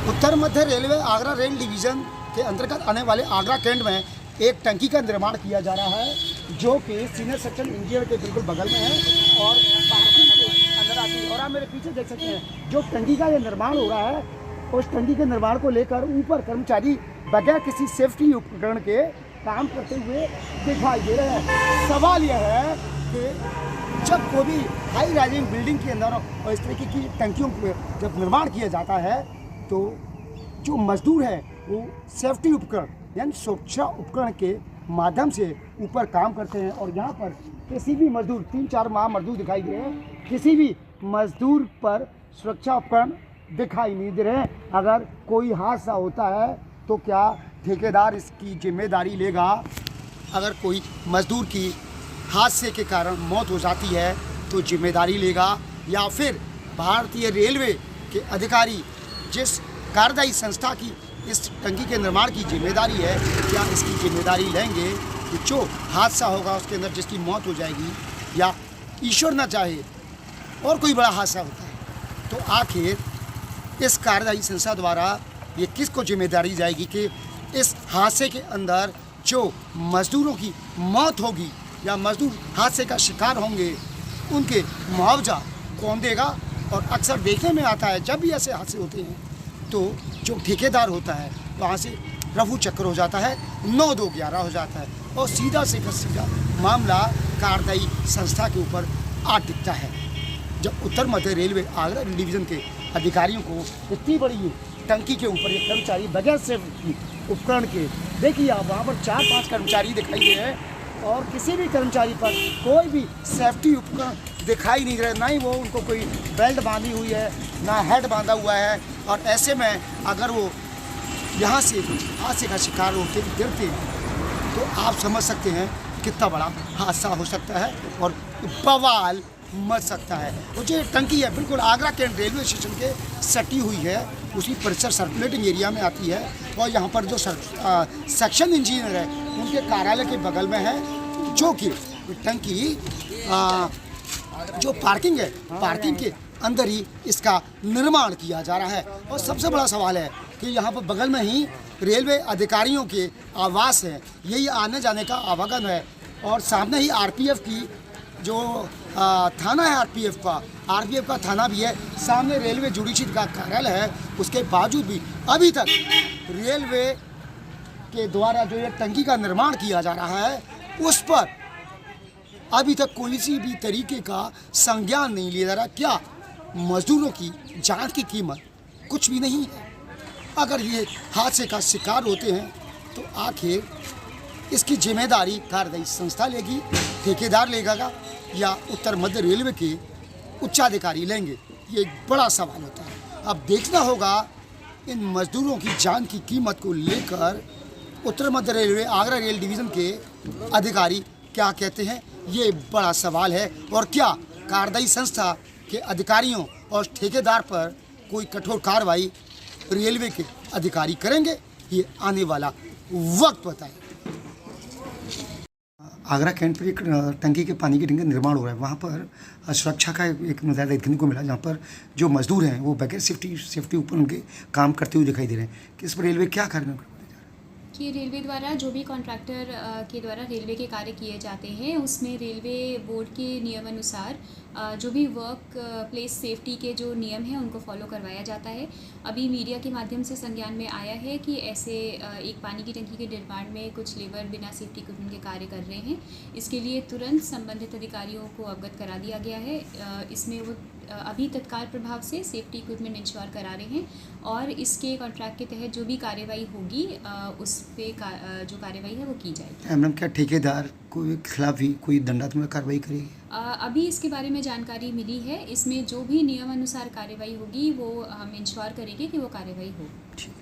उत्तर मध्य railway Agra rail division के अंतर्गत आने वाले आगरा कैंट में एक टंकी का निर्माण किया जा रहा है, जो कि सीनियर सेक्शन इंजीनियर के बिल्कुल बगल में है और पार्किंग के अंदर आती है। और आप मेरे पीछे देख सकते हैं जो टंकी का ये निर्माण हो रहा है, उस टंकी के निर्माण को लेकर ऊपर कर्मचारी बगैर किसी सेफ्टी उपकरण के काम करते हुए दिखाई दे रहे हैं। सवाल यह है कि जब कोई भी हाई राइजिंग बिल्डिंग के अंदर और इस तरीके की टंकियों को जब निर्माण किया जाता है तो जो मजदूर है वो सेफ्टी उपकरण यानी सुरक्षा उपकरण के माध्यम से ऊपर काम करते हैं। और यहाँ पर किसी भी मजदूर 3-4 मजदूर दिखाई दे रहे हैं, किसी भी मजदूर पर सुरक्षा उपकरण दिखाई नहीं दे रहे हैं। अगर कोई हादसा होता है तो क्या ठेकेदार इसकी जिम्मेदारी लेगा? अगर कोई मजदूर की हादसे के कारण मौत हो जाती है तो जिम्मेदारी लेगा, या फिर भारतीय रेलवे के अधिकारी जिस कार्यदायी संस्था की इस टंकी के निर्माण की जिम्मेदारी है, क्या इसकी जिम्मेदारी लेंगे कि जो हादसा होगा उसके अंदर जिसकी मौत हो जाएगी, या ईश्वर न चाहे और कोई बड़ा हादसा होता है तो आखिर इस कार्यदायी संस्था द्वारा ये किसको जिम्मेदारी जाएगी कि इस हादसे के अंदर जो मजदूरों की मौत होगी या मजदूर हादसे का शिकार होंगे उनके मुआवजा कौन देगा? और अक्सर देखने में आता है जब भी ऐसे हादसे होते हैं तो जो ठेकेदार होता है वहाँ से रफू चक्कर हो जाता है, 9-2-11 हो जाता है और सीधा से सीधा मामला कार्यदायी संस्था के ऊपर आ टिकता है। जब उत्तर मध्य रेलवे आगरा डिवीज़न के अधिकारियों को इतनी बड़ी टंकी के ऊपर ये कर्मचारी बगैर सेफ्टी उपकरण के, देखिए आप वहाँ पर 4-5 कर्मचारी दिखाई दे रहे हैं और किसी भी कर्मचारी पर कोई भी सेफ्टी उपकरण दिखाई नहीं रहे, ना ही वो उनको कोई बेल्ट बांधी हुई है, ना हेड बांधा हुआ है। और ऐसे में अगर वो यहाँ से हादसे का शिकार होकर गिरते हैं तो आप समझ सकते हैं कितना बड़ा हादसा हो सकता है और बवाल मच सकता है। वो जो टंकी है बिल्कुल आगरा कैंट रेलवे स्टेशन के सटी हुई है, उसी परिसर सर्कुलेटिंग एरिया में आती है और यहाँ पर जो सेक्शन इंजीनियर है उनके कार्यालय के बगल में है, जो कि टंकी जो पार्किंग है, पार्किंग के अंदर ही इसका निर्माण किया जा रहा है। और सबसे बड़ा सवाल है कि यहाँ पर बगल में ही रेलवे अधिकारियों के आवास है, यही आने जाने का आवागमन है और सामने ही आरपीएफ की जो थाना है, आरपीएफ का थाना भी है, सामने रेलवे जुडिशरी का कार्यालय है। उसके बावजूद भी अभी तक रेलवे के द्वारा जो ये टंकी का निर्माण किया जा रहा है उस पर अभी तक कोई सी भी तरीके का संज्ञान नहीं लिया जा रहा। क्या मजदूरों की जान की कीमत कुछ भी नहीं है? अगर ये हादसे का शिकार होते हैं तो आखिर इसकी जिम्मेदारी कार्यदायी संस्था लेगी, ठेकेदार लेगा या उत्तर मध्य रेलवे के उच्चाधिकारी लेंगे? ये एक बड़ा सवाल होता है। अब देखना होगा इन मजदूरों की जान की कीमत को लेकर उत्तर मध्य रेलवे आगरा रेल डिवीज़न के अधिकारी क्या कहते हैं, ये बड़ा सवाल है। और क्या कार्यदायी संस्था के अधिकारियों और ठेकेदार पर कोई कठोर कार्रवाई रेलवे के अधिकारी करेंगे, ये आने वाला वक्त बताएगा। आगरा कैंट पर एक टंकी के पानी की टंकी का निर्माण हो रहा है, वहाँ पर सुरक्षा का एक नज़ारा देखने को मिला, जहाँ पर जो मजदूर हैं वो बगैर सेफ्टी उपकरण के काम करते हुए दिखाई दे रहे हैं। कि इस पर रेलवे क्या करना कि रेलवे द्वारा जो भी कॉन्ट्रैक्टर के द्वारा रेलवे के कार्य किए जाते हैं उसमें रेलवे बोर्ड के नियमानुसार जो भी वर्क प्लेस सेफ्टी के जो नियम हैं उनको फॉलो करवाया जाता है। अभी मीडिया के माध्यम से संज्ञान में आया है कि ऐसे एक पानी की टंकी के निर्माण में कुछ लेबर बिना सेफ्टी इक्विपमेंट के कार्य कर रहे हैं। इसके लिए तुरंत संबंधित अधिकारियों को अवगत करा दिया गया है। इसमें वो अभी तत्काल प्रभाव से सेफ्टी इक्विपमेंट इंश्योर करा रहे हैं और इसके कॉन्ट्रैक्ट के तहत जो भी कार्रवाई होगी उस पे जो कार्रवाई है वो की जाएगी। मैडम, क्या ठेकेदार के खिलाफ भी कोई दंडात्मक कार्रवाई करेगी? अभी इसके बारे में जानकारी मिली है। इसमें जो भी नियम अनुसार कार्रवाई होगी वो हम इंश्योर करेंगे कि वो कार्रवाई हो। ठीक।